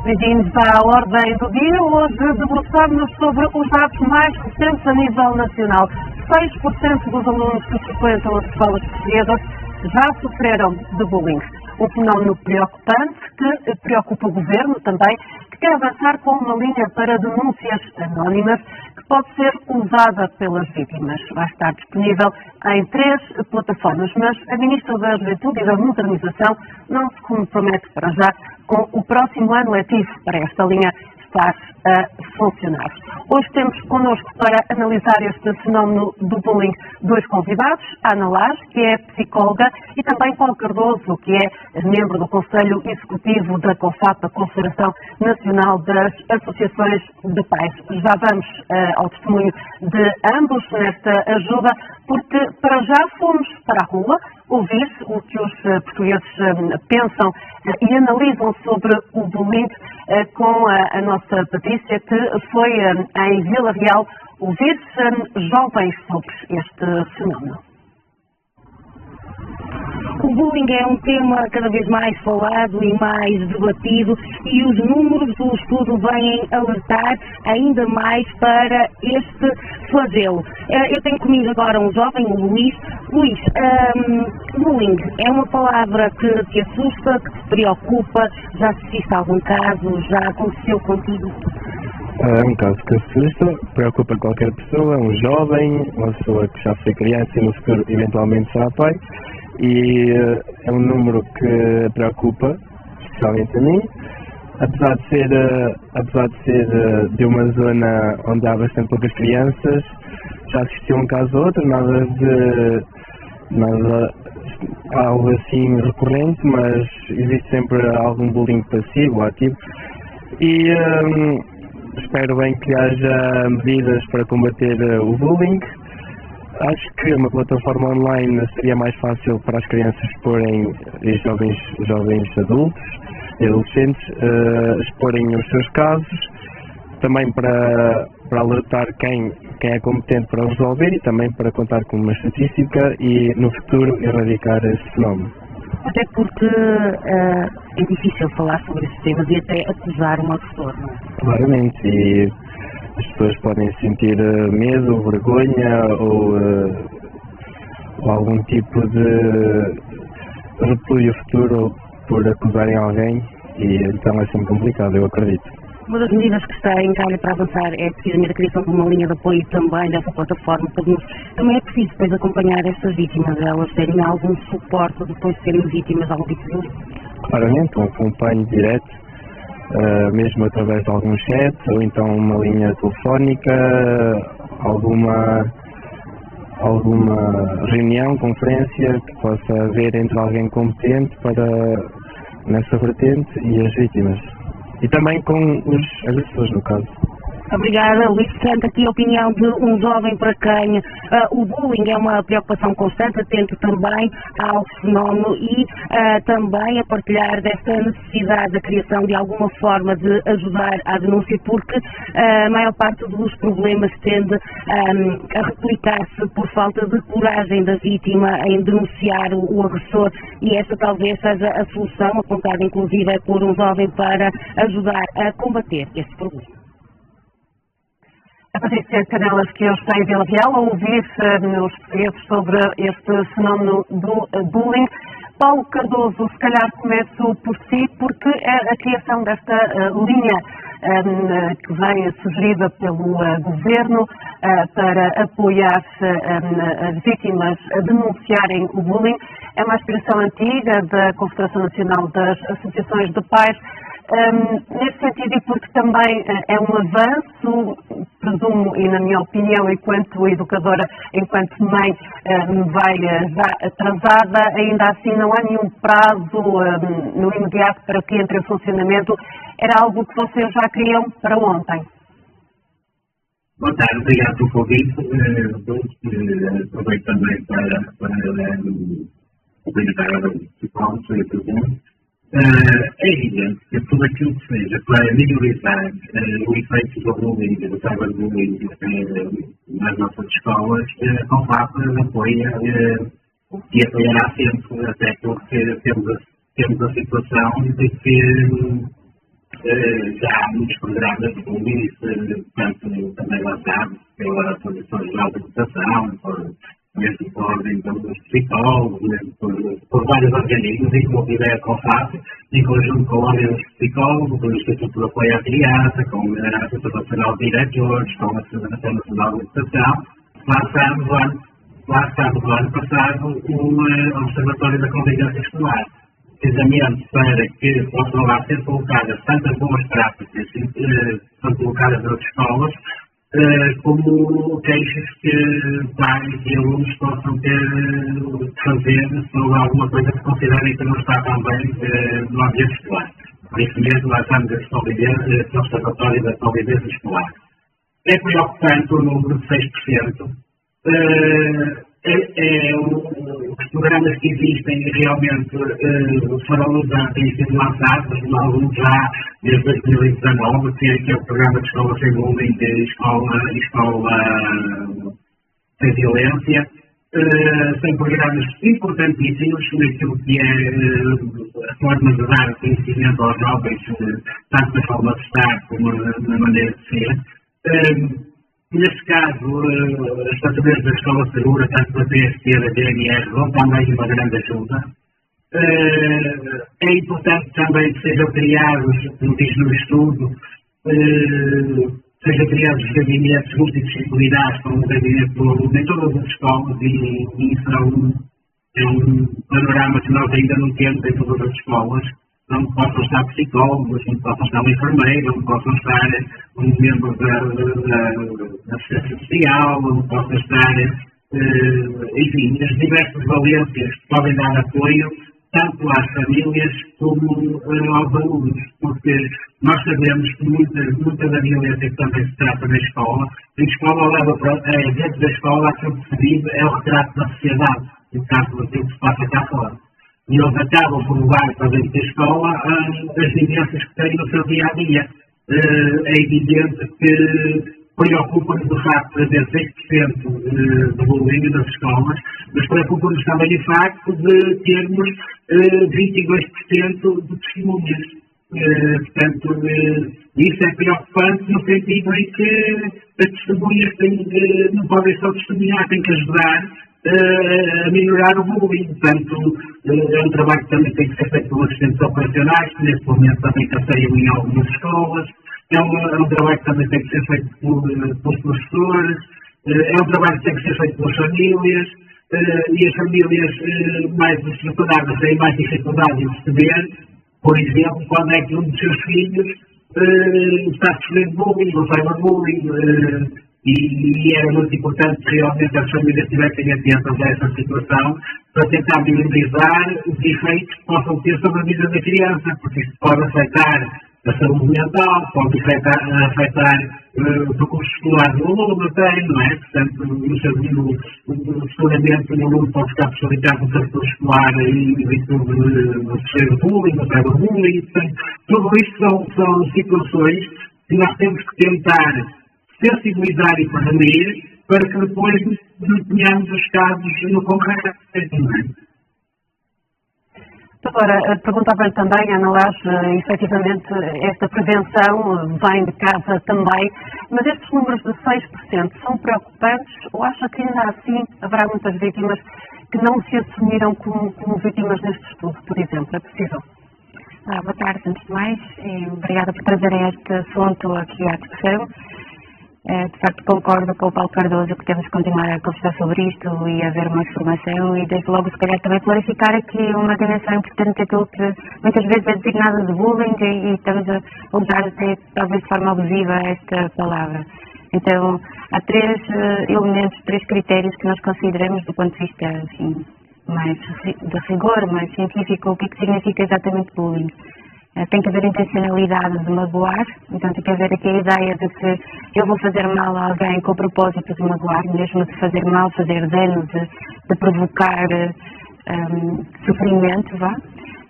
Bem-vindos à Ordem do Dia. Hoje debruçamos sobre os dados mais recentes a nível nacional. 6% dos alunos que frequentam as escolas portuguesas já sofreram de bullying. Um fenómeno preocupante que preocupa o Governo também, que quer avançar com uma linha para denúncias anónimas que pode ser usada pelas vítimas. Vai estar disponível em 3 plataformas, mas a Ministra da Juventude e da Modernização não se compromete para já com o próximo ano letivo para esta linha estar a funcionar. Hoje temos connosco para analisar este fenómeno do bullying 2 convidados, a Ana Lage, que é psicóloga, e também Paulo Cardoso, que é membro do Conselho Executivo da COFAP, a Confederação Nacional das Associações de Pais. Já vamos ao testemunho de ambos nesta ajuda, porque para já fomos para a rua ouvir o que os portugueses pensam e analisam sobre o bullying com a nossa Patrícia, que foi em Vila Real ouvir jovens sobre este fenómeno. O bullying é um tema cada vez mais falado e mais debatido e os números do estudo vêm alertar ainda mais para este flagelo. Eu tenho comigo agora um jovem, o Luís. Luís, bullying é uma palavra que te assusta, que te preocupa? Já assististe a algum caso? Já aconteceu contigo? É um caso que assusta, preocupa qualquer pessoa, um jovem, uma pessoa que já foi criança e no futuro eventualmente será pai. E é um número que preocupa, especialmente a mim, apesar de ser de uma zona onde há bastante poucas crianças. Já assisti a um caso ou outro, nada algo assim recorrente, mas existe sempre algum bullying passivo ou ativo. E espero bem que haja medidas para combater o bullying. Acho que uma plataforma online seria mais fácil para as crianças exporem, e jovens adultos e adolescentes, exporem os seus casos, também para alertar quem é competente para resolver e também para contar com uma estatística e no futuro erradicar esse fenómeno. Até porque é difícil falar sobre esses temas e até acusar um agressor, não é? Claramente, e as pessoas podem sentir medo, vergonha ou algum tipo de repúdio futuro por acusarem alguém, e então é sempre complicado, eu acredito. Uma das medidas que está em calha para avançar é precisamente a criação de uma linha de apoio também dessa plataforma, mas também é preciso depois acompanhar essas vítimas, elas terem algum suporte depois de serem vítimas de algum tipo de violência. Claramente, um acompanho direto, mesmo através de algum chat, ou então uma linha telefónica, alguma reunião, conferência que possa haver entre alguém competente nessa vertente e as vítimas. E também com os agressores, no caso. Obrigada, Luís. Portanto, aqui a opinião de um jovem para quem o bullying é uma preocupação constante, atento também ao fenómeno e também a partilhar desta necessidade da criação de alguma forma de ajudar à denúncia, porque a maior parte dos problemas tende a replicar-se por falta de coragem da vítima em denunciar o agressor, e esta talvez seja a solução, apontada inclusive por um jovem para ajudar a combater este problema. A Patrícia Canelas, que hoje está em Vila Real, a ouvir os portugueses sobre este fenómeno do bullying. Paulo Cardoso, se calhar começo por si, porque a criação desta linha que vem sugerida pelo Governo para apoiar as vítimas a denunciarem o bullying é uma aspiração antiga da Confederação Nacional das Associações de Pais. Nesse sentido, e porque também é um avanço, presumo, e na minha opinião, enquanto educadora, enquanto mãe, vai já atrasada, ainda assim não há nenhum prazo no imediato para que entre em funcionamento. Era algo que vocês já queriam para ontem? Boa tarde, obrigado pelo convite. Aproveito também para cumprimentar os psicólogos e a pergunta. É evidente que tudo aquilo que seja para minorizar o efeito do bullying, do cyberbullying nas nossas escolas, a COFAP apoia e apoiará sempre, até porque temos a situação de que Já há muitos programas de bullying, portanto, também lançados pela Comissão Geral de Educação, mesmo por ordem dos psicólogos, mesmo por vários organismos, inclusive a COFAP, em conjunto com a Ordem dos Psicólogos, com o Instituto de Apoio à Criança, com a Associação Nacional de Diretores, com a Associação Nacional de Educação, lançámos no ano passado um Observatório da Convivência Escolar, precisamente para que possam lá ser colocadas tantas boas práticas que são colocadas nas escolas, como queixas que pais e alunos possam ter de fazer sobre alguma coisa que considerem que não está tão bem no ambiente escolar. Por isso mesmo, lançamos esse Observatório da Convivência Escolar. É preocupante o número de 6%. Os programas que existem realmente foram têm sido lançados, alguns já desde 2019, que é o programa de escola sem bullying, de escola sem violência. São programas importantíssimos naquilo que é a forma de dar conhecimento aos jovens, tanto na forma de estar como na maneira de ser. Neste caso, as parcerias da Escola Segura, tanto da PST e da DNR, vão também uma grande ajuda. É importante também que sejam criados, como diz no estudo, sejam criados gabinetes multidisciplinares, como o gabinete do aluno em todas as escolas, e isso é um panorama que nós ainda não temos em todas as escolas. Não possam estar psicólogos, não possam estar um enfermeiro, não possam estar um membro da assistência social, não possam estar, enfim, as diversas valências que podem dar apoio tanto às famílias como aos alunos, porque nós sabemos que muita da violência que também se trata na escola, a escola leva dentro da escola aquilo que se vive é o retrato da sociedade, no caso daquilo que se passa cá fora. E eles acabam por levar para dentro da escola as vivências que têm no seu dia-a-dia. É evidente que preocupa-nos o facto de haver 6% de bullying nas escolas, mas preocupa-nos também o facto de termos 22% de testemunhas. Portanto, isso é preocupante no sentido em que as testemunhas não podem só testemunhar, têm que ajudar a minorar o bullying. Portanto, é um trabalho que também tem que ser feito pelos assistentes operacionais, que neste momento também passeiam em algumas escolas. É um trabalho que também tem que ser feito pelos professores. É um trabalho que tem que ser feito pelas famílias. E as famílias mais estruturadas têm mais dificuldade em perceber, por exemplo, quando é que um dos seus filhos está sofrendo bullying ou cyberbullying. E era muito importante que realmente as famílias estivessem atentas a essa situação para tentar minimizar os efeitos que possam ter sobre a vida da criança, porque isto pode afetar a saúde mental, pode afetar o percurso escolar do aluno até, não é? Portanto, o seguramente o aluno pode ficar prejudicado no percurso escolar e sofrer bullying, cyberbullying. Portanto, tudo isto são situações que nós temos que tentar sensibilizar e prevenir para que depois não tenhamos os casos no concreto. Agora, perguntava-lhe também, Ana Lage, efetivamente esta prevenção vem de casa também, mas estes números de 6% são preocupantes ou acha que ainda assim haverá muitas vítimas que não se assumiram como vítimas neste estudo, por exemplo? É possível? Boa tarde, antes de mais, e obrigada por trazerem este assunto aqui à discussão. De facto, concordo com o Paulo Cardoso que temos que continuar a conversar sobre isto e haver mais formação e, desde logo, se calhar também clarificar aqui uma dimensão importante daquilo que muitas vezes é designado de bullying e estamos a usar até, talvez, de forma abusiva esta palavra. Então, há três elementos, três critérios que nós consideramos do ponto de vista, assim, mais de rigor, mais científico, o que é que significa exatamente bullying. Tem que haver intencionalidade de magoar, então tem que haver aqui a ideia de que eu vou fazer mal a alguém com o propósito de magoar, mesmo de fazer mal, fazer dano, de provocar sofrimento, vá.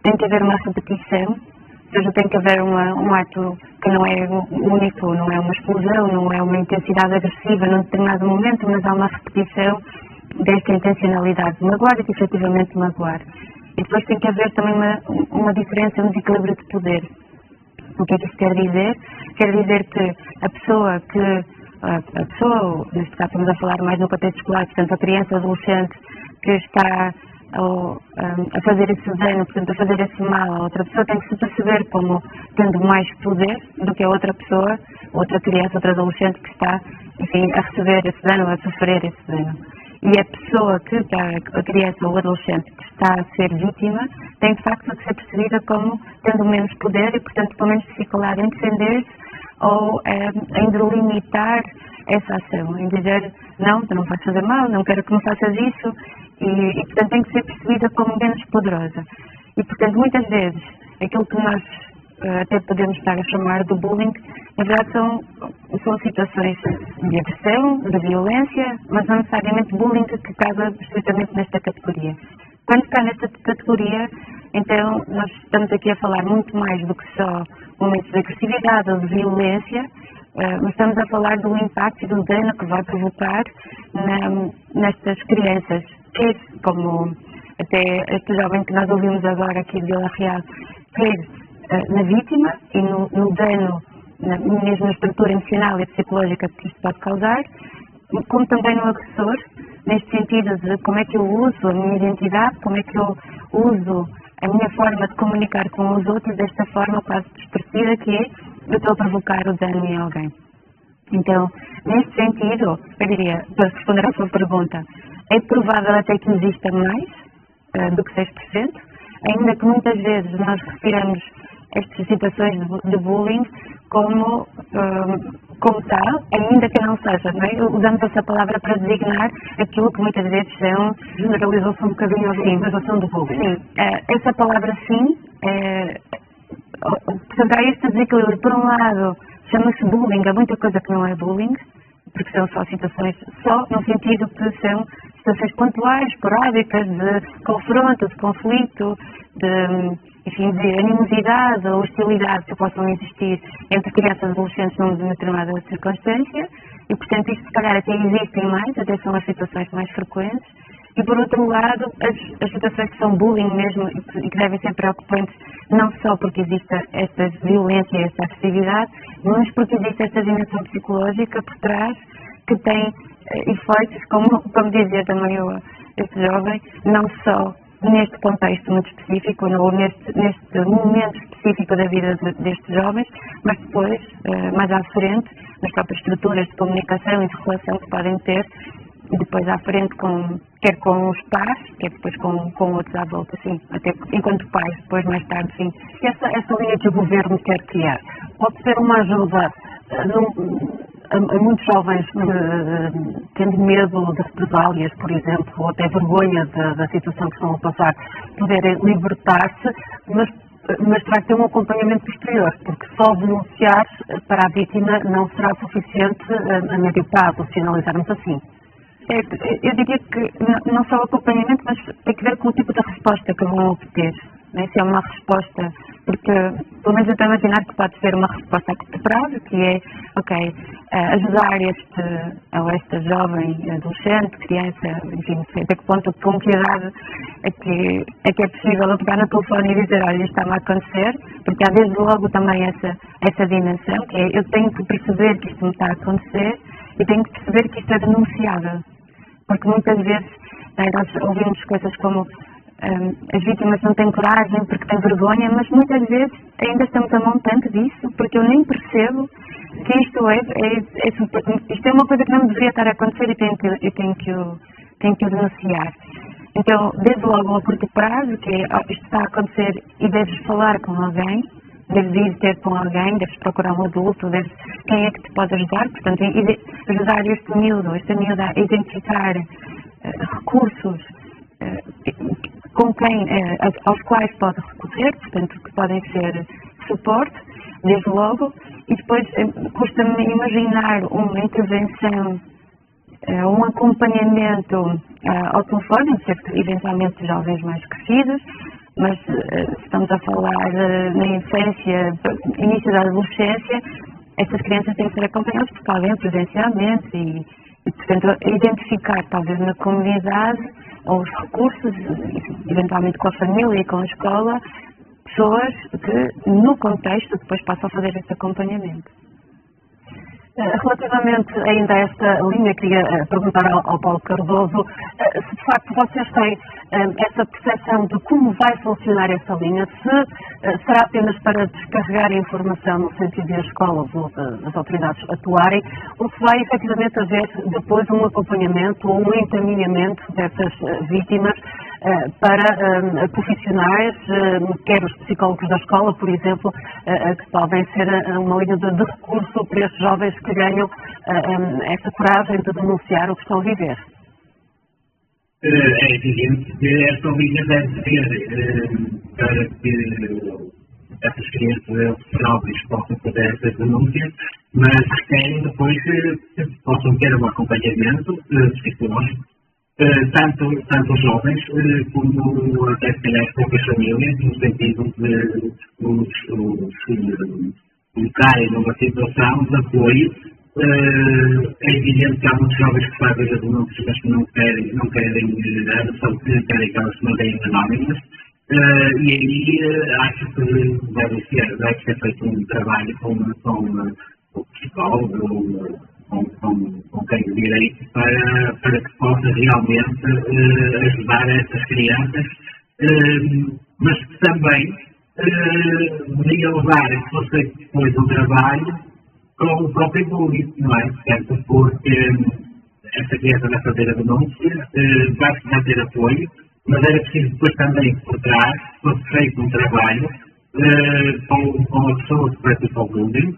Tem que haver uma repetição, ou seja, tem que haver um ato que não é único, não é uma explosão, não é uma intensidade agressiva num determinado momento, mas há uma repetição desta intencionalidade de magoar e de efetivamente magoar. E depois tem que haver também uma diferença no desequilíbrio de poder. O que é que isto quer dizer? Quer dizer que a pessoa, neste caso estamos a falar mais no contexto escolar, portanto a criança ou adolescente que está a fazer esse dano, portanto a fazer esse mal a outra pessoa, tem que se perceber como tendo mais poder do que a outra pessoa, outra criança, outra adolescente que está, enfim, a receber esse dano, a sofrer esse dano. E a pessoa que está, a criança ou o adolescente que está a ser vítima, tem de facto de ser percebida como tendo menos poder e, portanto, com menos dificuldade em defender-se ou em limitar essa ação, em dizer, não, tu não vais fazer mal, não quero que me faças isso, e portanto tem que ser percebida como menos poderosa. E, portanto, muitas vezes, aquilo que nós até podemos estar a chamar de bullying, na verdade são situações de agressão, de violência, mas não necessariamente bullying que casa estritamente nesta categoria. Quando está nesta categoria, então nós estamos aqui a falar muito mais do que só momentos de agressividade ou de violência, mas estamos a falar do impacto e do dano que vai provocar nestas crianças, quer como até este jovem que nós ouvimos agora aqui de Vila Real, quer na vítima e no dano, mesmo na estrutura emocional e psicológica que isto pode causar, como também no agressor, neste sentido de como é que eu uso a minha identidade, como é que eu uso a minha forma de comunicar com os outros desta forma quase distorcida que é eu estou a provocar o dano em alguém. Então, neste sentido, eu diria, para responder à sua pergunta, é provável até que exista mais do que 6%, ainda que muitas vezes nós refiramos estas situações de bullying como tal, ainda que não seja, não é? Usamos essa palavra para designar aquilo que muitas vezes são... Generalizou-se um bocadinho a generalização do bullying. Sim, essa palavra sim, portanto há este desequilíbrio. Por um lado, chama-se bullying, há muita coisa que não é bullying, porque são só situações, só no sentido que são situações pontuais, esporádicas, de confronto, de conflito, enfim, de animosidade ou hostilidade que possam existir entre crianças e adolescentes numa determinada circunstância, e portanto isto se calhar até existem mais, até são as situações mais frequentes, e por outro lado as situações que são bullying mesmo e que devem ser preocupantes não só porque existe esta violência e esta agressividade, mas porque existe esta dimensão psicológica por trás que tem efeitos, como dizia também este jovem, não só neste contexto muito específico, ou neste momento específico da vida destes jovens, mas depois, mais à frente, nas próprias estruturas de comunicação e de relação que podem ter, e depois à frente, quer com os pais, quer depois com outros à volta, sim, até enquanto pais, depois mais tarde, sim. Essa linha que o Governo quer criar pode ser uma ajuda a muitos jovens tendo medo de represálias, por exemplo, ou até vergonha da situação que estão a passar, poderem libertar-se, mas terá que ter um acompanhamento posterior, porque só denunciar para a vítima não será suficiente a médio prazo, se analisarmos assim. Eu diria que não só o acompanhamento, mas tem que ver com o tipo de resposta que vão obter. Né? Se é uma resposta, porque pelo menos eu estou a imaginar que pode ser uma resposta a curto prazo, que é, ok, ajudar esta jovem, adolescente, criança, enfim, não sei até que ponto, com que idade é que é possível eu pegar no telefone e dizer, olha, isto está-me a acontecer, porque há desde logo também essa dimensão, que é, eu tenho que perceber que isto me está a acontecer e tenho que perceber que isto é denunciável. Porque muitas vezes nós ouvimos coisas como as vítimas não têm coragem porque têm vergonha, mas muitas vezes ainda estamos a montante disso, porque eu nem percebo que isto é uma coisa que não deveria estar a acontecer e tenho que o denunciar. Então, desde logo a curto prazo, que isto está a acontecer e deves falar com alguém, deves ir ter com alguém, deves procurar um adulto, quem é que te pode ajudar, portanto, ajudar esta miúda a identificar recursos aos quais pode recorrer, portanto, que podem ser suporte, desde logo, e depois custa-me imaginar uma intervenção, um acompanhamento ao telefone, eventualmente de jovens mais crescidos, mas se estamos a falar na infância, início da adolescência, estas crianças têm que ser acompanhadas por alguém presencialmente e, portanto, identificar talvez na comunidade ou os recursos, eventualmente com a família e com a escola, pessoas que, no contexto, depois passam a fazer esse acompanhamento. Relativamente ainda a esta linha, queria perguntar ao Paulo Cardoso se de facto vocês têm essa percepção de como vai funcionar essa linha, se será apenas para descarregar a informação no sentido de as escolas ou as autoridades atuarem, ou se vai efetivamente haver depois um acompanhamento ou um encaminhamento dessas vítimas para profissionais, quer os psicólogos da escola, por exemplo, que podem ser uma linha de recurso para estes jovens que ganham essa coragem de denunciar o que estão a viver. É evidente que esta linha deve ser para que essas crianças jovens possam fazer essas denúncias, mas querem depois que possam ter um acompanhamento psicológico, tanto os jovens como até se calhar as próprias famílias, no sentido de os colocarem numa situação de apoio. É evidente que há muitos jovens que fazem as denúncias, mas que não querem querem que elas se mantenham anónimas. E aí acho que deve ser feito um trabalho com o psicólogo, com quem de direito, para que possa realmente ajudar essas crianças, mas que também deveria levar a que fosse depois um trabalho com o próprio bullying, não é? Certo? Porque essa criança vai fazer a denúncia, vai precisar ter apoio, mas era preciso depois também, por trás, fosse feito um trabalho com a pessoa que pratica o bullying,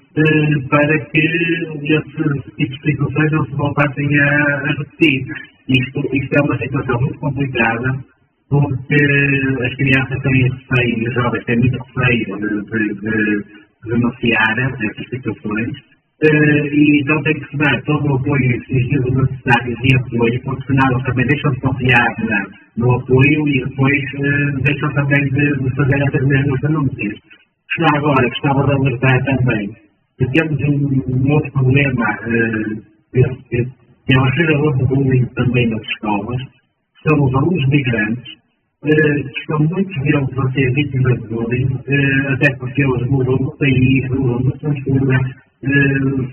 para que esses tipos de situações não se voltassem a repetir. Isto é uma situação muito complicada, porque as crianças têm receio, e os jovens têm muito receio de denunciar essas situações, e então tem que se dar todo o apoio exigido necessário de apoio, porque senão eles também deixam de confiar no apoio e depois deixam também de fazer essas mesmas denúncias. Já agora, gostava de alertar também que temos um outro problema, que é o gerador de bullying também nas escolas, que são os alunos migrantes, que estão muito violentos a ser vítimas de bullying, até porque eles mudam do país, mudam de cultura,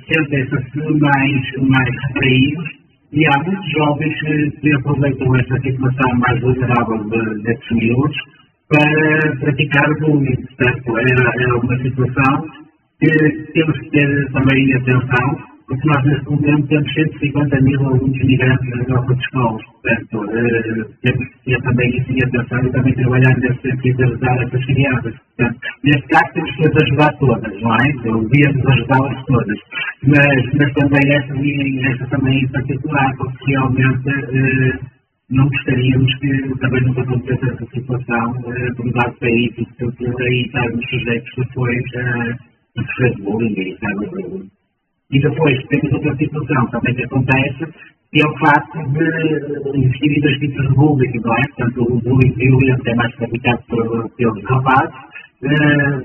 sentem-se mais retraídos, e há muitos jovens que aproveitam esta situação mais vulnerável desses miúdos para praticar bullying. Portanto, é uma situação que temos que ter também atenção, porque nós neste momento temos 150 mil alunos migrantes nas nossas escolas. Portanto, temos que ter também isso em atenção e também trabalhar nesse sentido de ajudar essas crianças. Portanto, neste caso temos que as ajudar todas, não é? Devíamos ajudá-las todas. Mas também esta também em particular, porque realmente não gostaríamos que também nos acontecesse essa situação por lado país e que aí estarmos sujeitos depois a sofrer bullying e cyberbullying. E depois temos outra situação também que acontece, que é o facto de existirem dois tipos de bullying, não é? Portanto, o bullying violento é mais praticado pelos rapazes,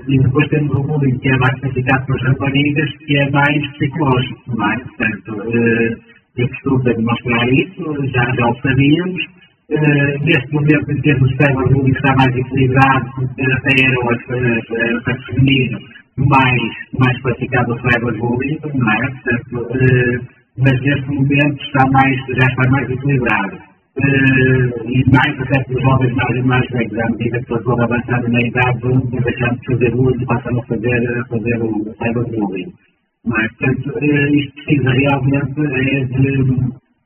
e depois temos o bullying que é mais praticado pelas raparigas, que é mais psicológico, não é? Portanto, eu costumo demonstrar isso, já o sabíamos. Neste momento, em termos de cyberbullying, está mais equilibrado, porque até era o sexo feminino mais praticado o cyberbullying, não é? Portanto, mas neste momento já está mais equilibrado. E mais até que os jovens mais velhos, à medida que eles vão avançando na idade, vão deixando de fazer bullying e passam a fazer o cyberbullying. Mas, portanto, isto precisa realmente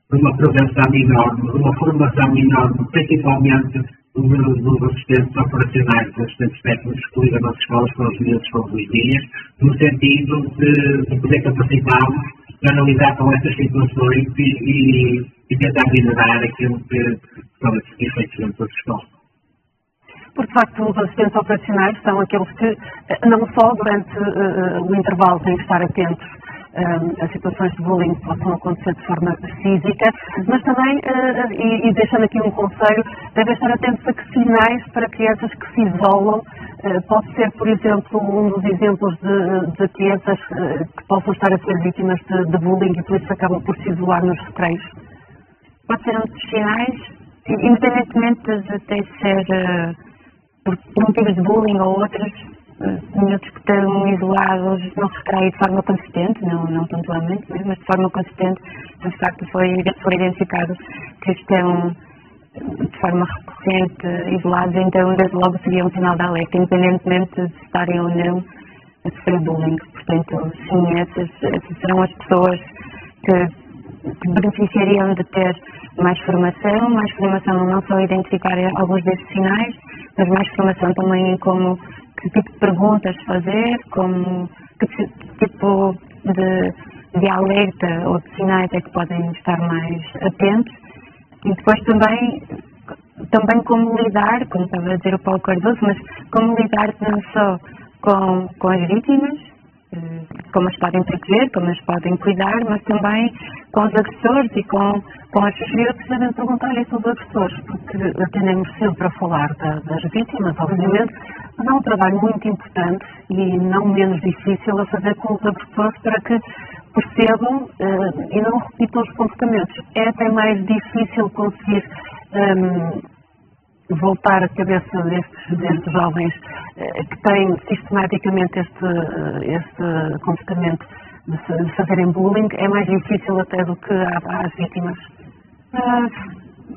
de uma prevenção enorme, de uma formação enorme, principalmente dos assistentes operacionais, dos assistentes técnicos que lidam nas escolas com os miúdos todos os dias, no sentido de poder capacitá-los para analisar com essas situações e tentar liderar aquilo que são esses efeitos dentro das escolas. Porque, de facto, os assistentes operacionais são aqueles que, não só durante o intervalo, têm que estar atentos a situações de bullying que possam acontecer de forma física, mas também, e deixando aqui um conselho, devem estar atentos a que sinais para crianças que se isolam. Pode ser, por exemplo, um dos exemplos de crianças que possam estar a ser vítimas de bullying e por isso acabam por se isolar nos recreios. Pode ser um dos sinais, independentemente de até ser por motivos de bullying ou outros, miúdos que estão isolados não se retraem de forma consistente, não pontualmente, mas de forma consistente, de facto foi identificado que estão de forma recorrente isolados, então desde logo seria um sinal de alerta, independentemente de estarem ou não a sofrer bullying. Portanto, sim, essas serão as pessoas que beneficiariam de ter mais formação não só identificar alguns desses sinais, mas mais formação também em como, que tipo de perguntas fazer, como, que tipo de alerta ou de sinais é que podem estar mais atentos, e depois também como lidar, como estava a dizer o Paulo Cardoso, mas como lidar não só com as vítimas, como as podem proteger, como as podem cuidar, mas também com os agressores e com as famílias que devem perguntar isso aos agressores, porque atendemos sempre a falar das vítimas, obviamente, mas há um trabalho muito importante e não menos difícil a fazer com os agressores para que percebam e não repitam os comportamentos. É até mais difícil conseguir voltar a cabeça destes jovens que têm sistematicamente este comportamento de fazerem bullying, é mais difícil até do que às vítimas.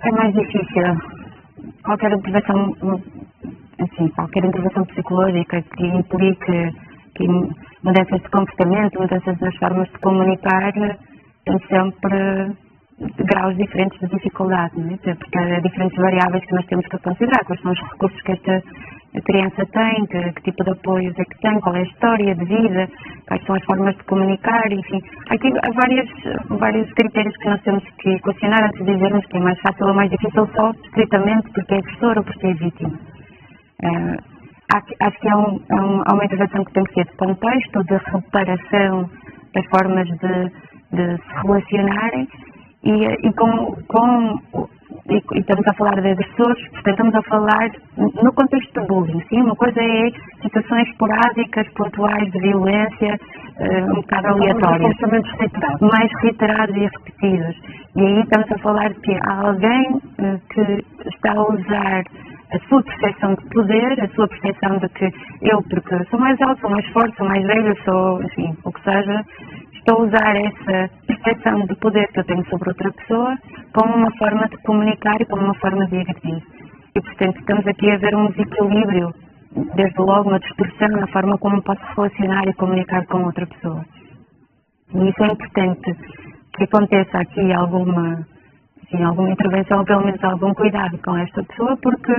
É mais difícil. Qualquer intervenção psicológica que implique mudanças de comportamento, mudanças nas formas de comunicar, tem sempre graus diferentes de dificuldade, não é? Porque há diferentes variáveis que nós temos que considerar, quais são os recursos que esta criança tem, que tipo de apoios é que tem, qual é a história de vida, quais são as formas de comunicar, enfim. Aqui há vários critérios que nós temos que questionar antes de dizermos que é mais fácil ou mais difícil só estritamente porque é agressor ou porque é vítima. Acho que há uma intervenção que tem que ser de contexto, de reparação das formas de se relacionarem e estamos a falar de agressores, portanto estamos a falar no contexto de bullying, sim? Uma coisa é situações esporádicas, pontuais de violência, um bocado aleatórias, mais reiterados e repetidos. E aí estamos a falar que há alguém que está a usar a sua percepção de poder, a sua percepção de que eu, porque sou mais alto, sou mais forte, sou mais velho, enfim, o que seja, estou a usar essa percepção de poder que eu tenho sobre outra pessoa como uma forma de comunicar e como uma forma de agredir. E, portanto, estamos aqui a ver um desequilíbrio, desde logo uma distorção na forma como posso relacionar e comunicar com outra pessoa. E isso é importante que aconteça aqui alguma intervenção ou pelo menos algum cuidado com esta pessoa, porque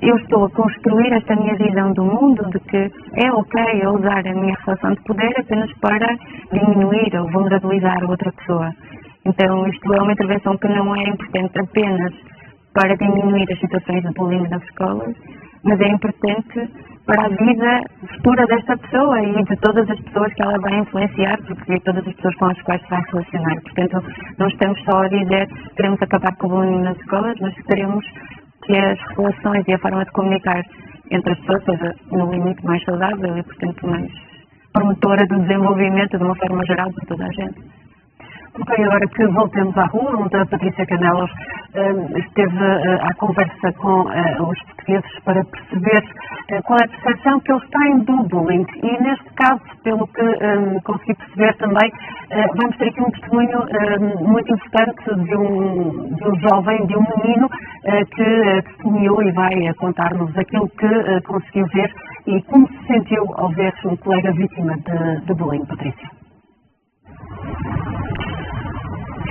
eu estou a construir esta minha visão do mundo de que é ok eu usar a minha relação de poder apenas para diminuir ou vulnerabilizar a outra pessoa. Então isto é uma intervenção que não é importante apenas para diminuir as situações de bullying nas escolas, mas é importante para a vida futura desta pessoa e de todas as pessoas que ela vai influenciar, porque todas as pessoas com as quais se vai relacionar. Portanto, não estamos só a dizer que queremos acabar com o bullying nas escolas, mas queremos que as relações e a forma de comunicar entre as pessoas seja no limite mais saudável e, portanto, mais promotora do desenvolvimento de uma forma geral para toda a gente. Ok, agora que voltemos à rua, onde a Patrícia Canelas esteve à conversa com os portugueses para perceber qual é a percepção que eles têm do bullying. E neste caso, pelo que consegui perceber também, vamos ter aqui um testemunho muito importante de um jovem, de um menino que testemunhou e vai contar-nos aquilo que conseguiu ver e como se sentiu ao ver um colega vítima de bullying. Patrícia.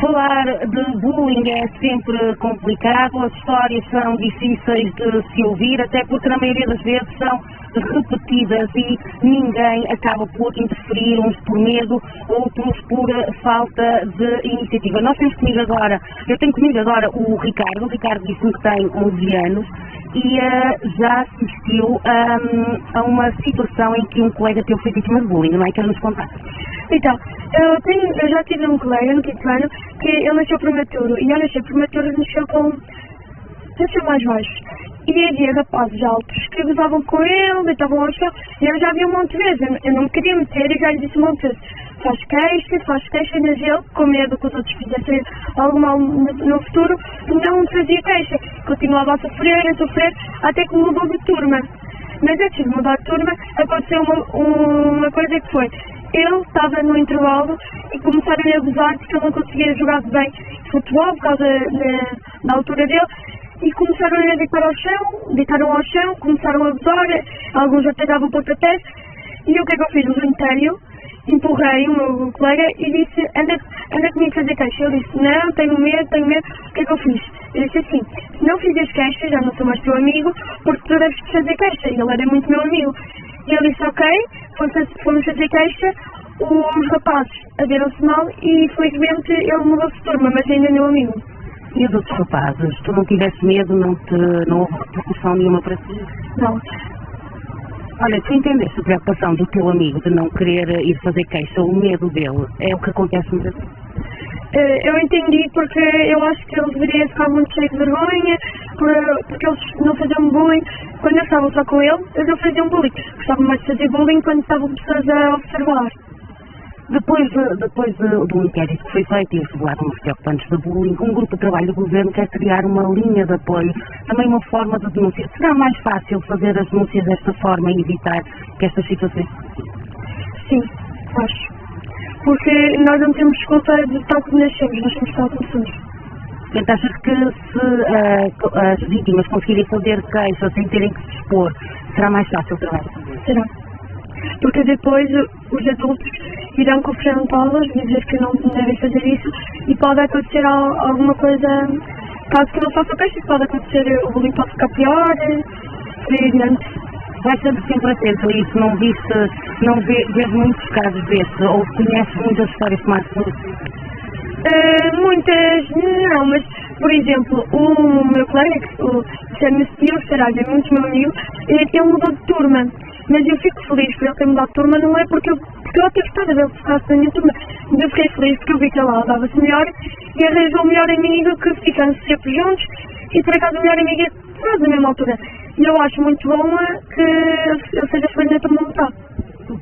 Falar de bullying é sempre complicado, as histórias são difíceis de se ouvir, até porque na maioria das vezes são repetidas e ninguém acaba por interferir, uns por medo, outros por falta de iniciativa. Eu tenho comigo agora o Ricardo disse-me que tem 11 anos e já assistiu a uma situação em que um colega teu foi vítima de bullying, não é? Quer nos contar? Então, eu já tive um colega no quinto ano que ele nasceu prematuro e ao nascer prematuro nasceu mais baixo. E havia rapazes altos que gozavam com ele, deitavam ao chão, e eu já vi um monte de vezes, eu não me queria meter e já lhe disse um monte de vezes, faz queixa, mas ele, com medo que os outros fizessem algo mal no futuro, não fazia queixa. Continuava a sofrer, até que mudou de turma. Mas antes de mudar de turma, aconteceu uma coisa que foi: ele estava no intervalo e começaram a gozar porque ele não conseguia jogar bem futebol por causa da altura dele, e começaram a deitaram ao chão, começaram a gozar, alguns até davam pontapés, e o que é que eu fiz? Levantei-o, empurrei o meu colega e disse: anda comigo fazer queixa. Ele disse: não, tenho medo, o que é que eu fiz? Eu disse assim: se não fizeres queixa, já não sou mais teu amigo, porque tu deves fazer queixa. E ele era muito meu amigo. E ele disse: ok, fomos fazer queixa, os rapazes aderam-se mal e felizmente ele mudou de turma, mas ainda é meu amigo. E os outros rapazes? Tu não tiveste medo, não houve repercussão nenhuma para ti? Não. Olha, tu entendeste a preocupação do teu amigo de não querer ir fazer queixa, o medo dele, é o que acontece muitas vezes? Eu entendi, porque eu acho que ele deveria ficar muito cheio de vergonha, porque eles não faziam bullying. Quando eu estava só com ele, eles não faziam bullying. Gostavam mais de fazer bullying quando estavam pessoas a observar. Depois do inquérito que foi feito e revelaram os preocupantes de bullying, um grupo de trabalho do governo quer criar uma linha de apoio, também uma forma de denúncia. Será mais fácil fazer as denúncias desta forma e evitar que estas situações? Sim, acho. Porque nós não temos desculpa de tal como nascemos, nós somos tal como somos. Portanto, achas que se as vítimas conseguirem fazer queixa sem terem que se expor, será mais fácil o trabalho? Será. Porque depois os adultos irão confrontá-los, dizer que não devem fazer isso, e pode acontecer alguma coisa, caso que não faça queixa, pode acontecer, o bullying pode ficar pior, e adiante. Vai sempre atento a isso, não vês muitos casos desses, ou conheces muitas histórias que marcam? Muitas não, mas, por exemplo, o meu colega, o Diogo Saraiva, é muito meu amigo, ele mudou de turma, mas eu fico feliz por ele ter mudado de turma, não é porque eu até gostava dele ficar na minha turma, mas eu fiquei feliz porque eu vi que ele lá dava-se melhor e arranjou o melhor amigo que ficam sempre juntos, e por acaso o melhor amigo é quase na mesma altura. E eu acho muito bom que eu seja feliz na turma onde está.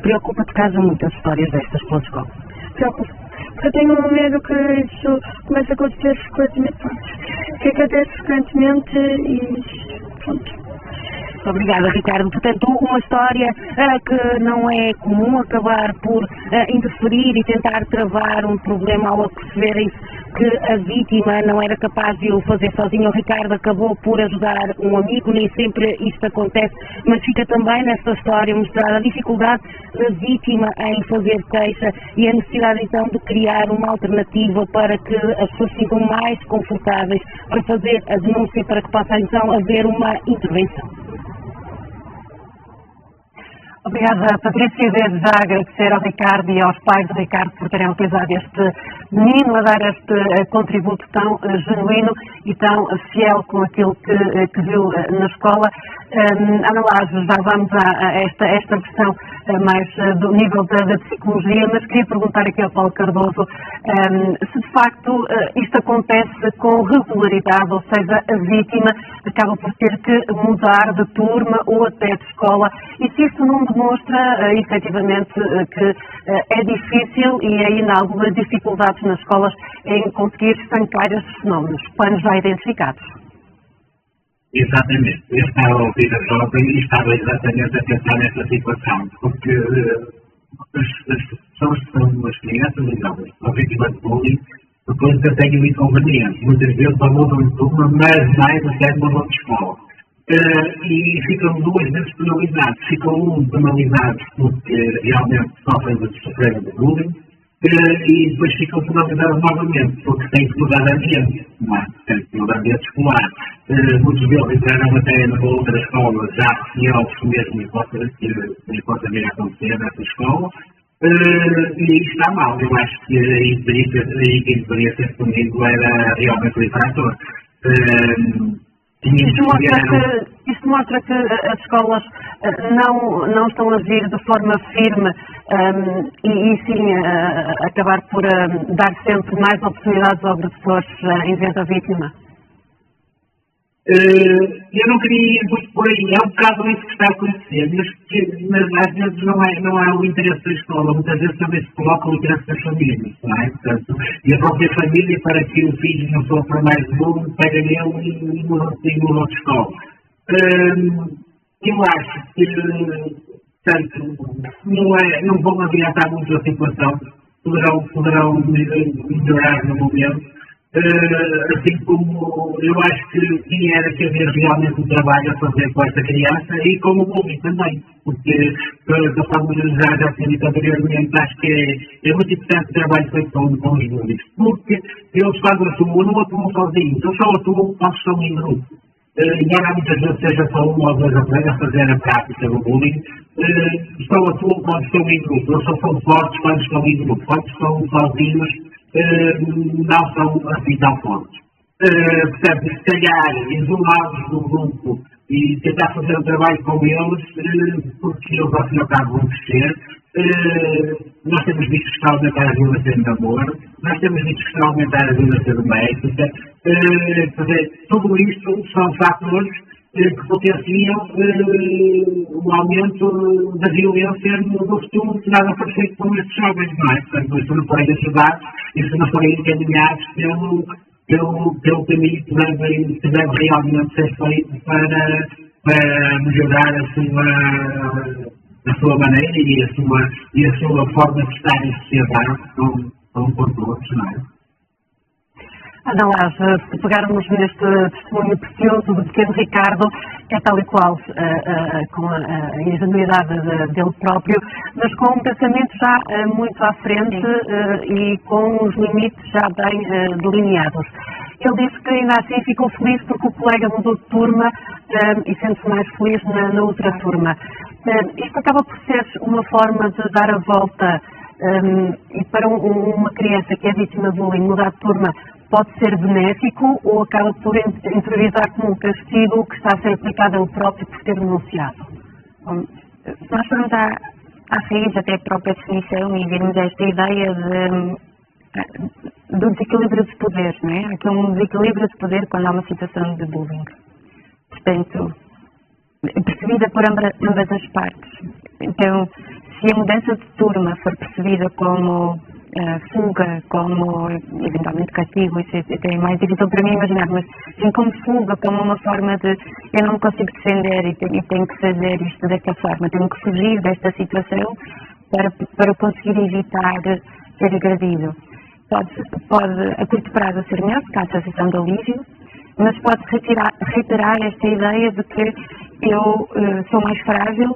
Preocupa-te caso muitas histórias destas pela escola? Preocupa. Porque eu tenho medo que isso comece a acontecer frequentemente. Que acontece frequentemente e pronto. Obrigada, Ricardo. Portanto, uma história que não é comum acabar por interferir e tentar travar um problema ao aperceberem-se que a vítima não era capaz de o fazer sozinho. O Ricardo acabou por ajudar um amigo, nem sempre isto acontece, mas fica também nesta história mostrada a dificuldade da vítima em fazer queixa e a necessidade então de criar uma alternativa para que as pessoas se sintam mais confortáveis para fazer a denúncia, para que possa então haver uma intervenção. Obrigada, Patrícia. Desde já agradecer ao Ricardo e aos pais do Ricardo por terem utilizado este menino a dar este contributo tão genuíno e tão fiel com aquilo que viu na escola. Ana Laje, já vamos a esta versão mais do nível da psicologia, mas queria perguntar aqui ao Paulo Cardoso se de facto isto acontece com regularidade, ou seja, a vítima acaba por ter que mudar de turma ou até de escola, e se isto não demonstra efetivamente que é difícil e ainda há algumas dificuldades nas escolas em conseguir estancar estes fenómenos, planos já identificados. Exatamente. Eu estava a ouvir a jovem e estava exatamente a pensar nessa situação, porque as pessoas que são as crianças e jovens que são vítimas de bullying, depois eu tenho um inconveniente. Muitas vezes só mudam de turma, mas mais até mudam de escola. E ficam duas vezes penalizados. Ficam penalizados porque realmente sofrem de bullying, e depois ficam penalizados novamente, porque têm que mudar de ambiente, não é? Têm que mudar de ambiente escolar. Muitos deles entraram até na outra escola já receosos mesmo e pode vir a acontecer nessa escola, e está mal. Eu acho que aí quem deveria ser comigo era realmente o infrator. Isto mostra que as escolas não estão a agir de forma firme e sim acabar por dar sempre mais oportunidades ao agressor em vez da vítima. Eu não queria ir muito por aí, é um bocado isso que está a acontecer, mas às vezes não há o interesse da escola, muitas vezes também se coloca o interesse das famílias, não é? Portanto, e a própria família, para que o filho não sofra mais bullying, pega nele e muda de escola. Eu acho que, portanto, não vão adiantar muito a situação, poderão melhorar no momento. Assim como eu acho que tinha que haver realmente um trabalho a fazer com esta criança e com o bullying também, porque, conforme já tinha dito anteriormente, acho que é muito importante o trabalho feito com os bullies, porque eles quando atuam, não atuam sozinhos, eles só atuam quando estão em grupo. Embora muitas vezes seja só um ou dois a fazer a prática do bullying, só atuam quando estão em grupo, eles só são fortes quando estão em grupo, quando estão sozinhos, não são assim tão fortes. Portanto, se calhar, isolá-los do grupo e tentar fazer um trabalho com eles, porque eles ao fim e ao cabo vão crescer. Nós temos visto que está a aumentar a violência no namoro, nós temos visto que está a aumentar a violência doméstica. Tudo isto são fatores que potenciam o aumento da violência no futuro, que nada foi feito com estes jovens, não é? Portanto, se não forem ajudados e se não forem encaminhados pelo caminho que deve realmente ser feito para melhorar a sua maneira e a sua forma de estar em sociedade com todos, não é? Ana Lage, se pegarmos neste testemunho precioso do pequeno Ricardo, é tal e qual, com a ingenuidade dele próprio, mas com um pensamento já muito à frente e com os limites já bem delineados. Ele disse que ainda assim ficou feliz porque o colega mudou de turma e sente-se mais feliz na outra turma. Isto acaba por ser uma forma de dar a volta e para uma criança que é vítima de bullying mudar de turma pode ser benéfico ou acaba por interiorizar como um castigo que está a ser aplicado ao próprio por ter denunciado? Bom, se nós formos à raiz até a própria definição e virmos esta ideia do desequilíbrio de poder, não é? Aqui um desequilíbrio de poder quando há uma situação de bullying. Portanto, percebida por ambas as partes. Então, se a mudança de turma for percebida como fuga, como eventualmente castigo, isso é mais difícil para mim imaginar, mas sim como fuga, como uma forma de eu não me consigo defender e tenho que fazer isto desta forma, tenho que fugir desta situação para conseguir evitar ser agredido. Pode a curto prazo ser melhor, porque há a sensação de alívio, mas pode reiterar esta ideia de que eu sou mais frágil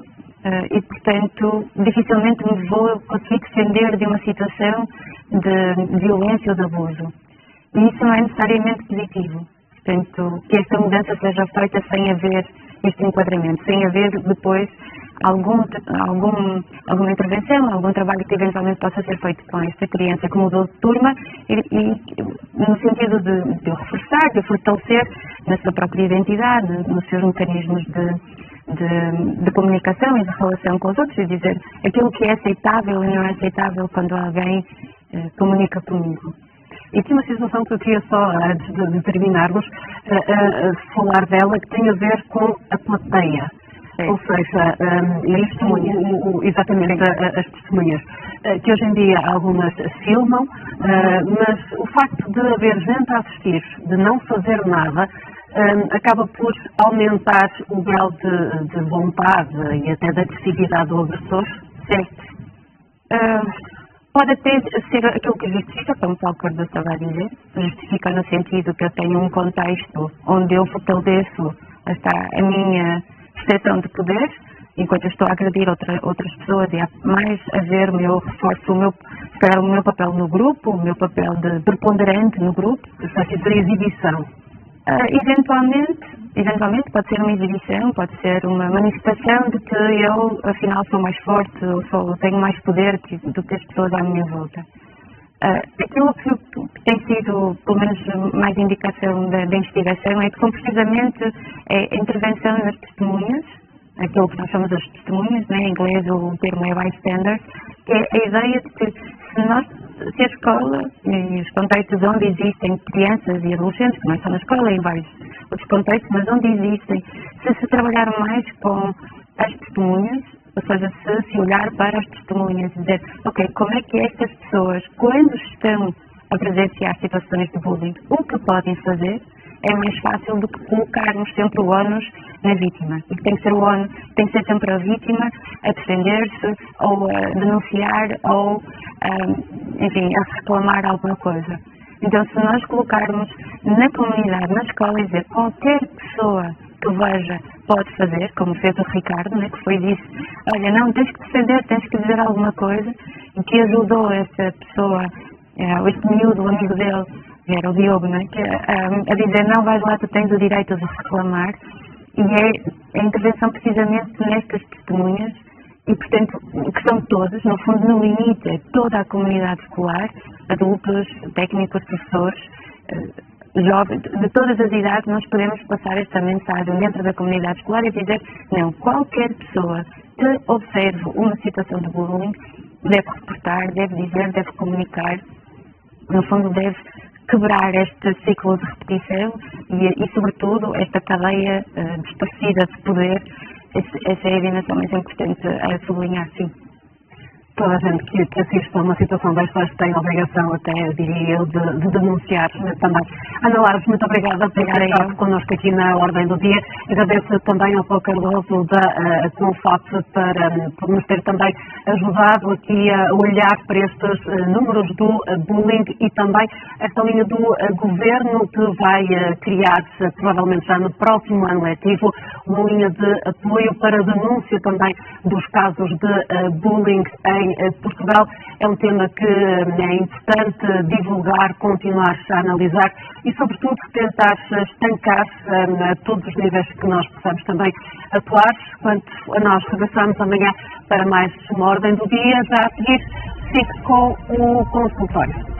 e, portanto, dificilmente me vou conseguir defender de uma situação de violência ou de abuso. E isso não é necessariamente positivo. Portanto, que esta mudança seja feita sem haver este enquadramento, sem haver depois alguma intervenção, algum trabalho que eventualmente possa ser feito com esta criança que mudou de turma e no sentido de reforçar, de fortalecer na sua própria identidade, nos seus mecanismos de comunicação e de relação com os outros e dizer aquilo que é aceitável e não é aceitável quando alguém comunica comigo. E tinha uma situação que eu queria só, antes de terminarmos, falar dela, que tem a ver com a plateia. Ou seja, exatamente as testemunhas, que hoje em dia algumas filmam, mas o facto de haver gente a assistir, de não fazer nada, acaba por aumentar o grau de vontade e até de agressividade do agressor, certo? Pode até ser aquilo que justifica, como o Paulo Cardoso estava a dizer, justifica no sentido que eu tenho um contexto onde eu fortaleço a minha percepção de poder, enquanto eu estou a agredir outras pessoas e há mais a ver eu reforço o meu papel no grupo, o meu papel de preponderante no grupo, Está aqui para exibição. Eventualmente pode ser uma exibição, pode ser uma manifestação de que eu afinal sou mais forte ou tenho mais poder do que as pessoas à minha volta. Aquilo que tem sido, pelo menos, mais indicação da investigação é que são precisamente a intervenção das testemunhas, aquilo que nós chamamos as testemunhas, né? Em inglês o termo é bystander, é a ideia de que se a escola e os contextos onde existem crianças e adolescentes, não é só na escola, em vários outros contextos, mas onde existem, se trabalhar mais com as testemunhas, ou seja, se olhar para as testemunhas e dizer, ok, como é que estas pessoas, quando estão a presenciar situações de bullying, o que podem fazer, é mais fácil do que colocarmos sempre o ónus na vítima. E que tem que ser o ónus, tem que ser sempre a vítima a defender-se, ou a denunciar, ou enfim, a reclamar alguma coisa. Então, se nós colocarmos na comunidade, na escola, e dizer qualquer pessoa que veja pode fazer, como fez o Ricardo, né, que foi disse, olha, não, tens que defender, tens que dizer alguma coisa, e que ajudou essa pessoa, este miúdo, o amigo dele, era o Diogo, né, que, a dizer, não, vais lá, tu tens o direito de reclamar, e é a intervenção precisamente nestas testemunhas, e portanto, que são todas, no fundo, no limite, é toda a comunidade escolar, adultos, técnicos, professores, jovens, de todas as idades, nós podemos passar esta mensagem dentro da comunidade escolar e dizer, não, qualquer pessoa que observe uma situação de bullying deve reportar, deve dizer, deve comunicar, no fundo deve quebrar este ciclo de repetição e sobretudo, esta cadeia distorcida de poder. Essa é a dimensão mais importante a sublinhar, sim. Toda a gente que assiste a uma situação destas tem a obrigação, até diria eu, de denunciar também. Ana Lares, muito obrigada por ter estado connosco aqui na Ordem do Dia. Agradeço também ao Paulo Cardoso da Confat por nos ter também ajudado aqui a olhar para estes números do bullying e também esta linha do Governo que vai criar-se provavelmente já no próximo ano letivo, uma linha de apoio para denúncia também dos casos de bullying em Portugal. É um tema que é importante divulgar, continuar-se a analisar e, sobretudo, tentar estancar-se a todos os níveis que nós possamos também atuar. Quanto a nós, regressamos amanhã para mais uma Ordem do Dia. Já a seguir, fique com o consultório.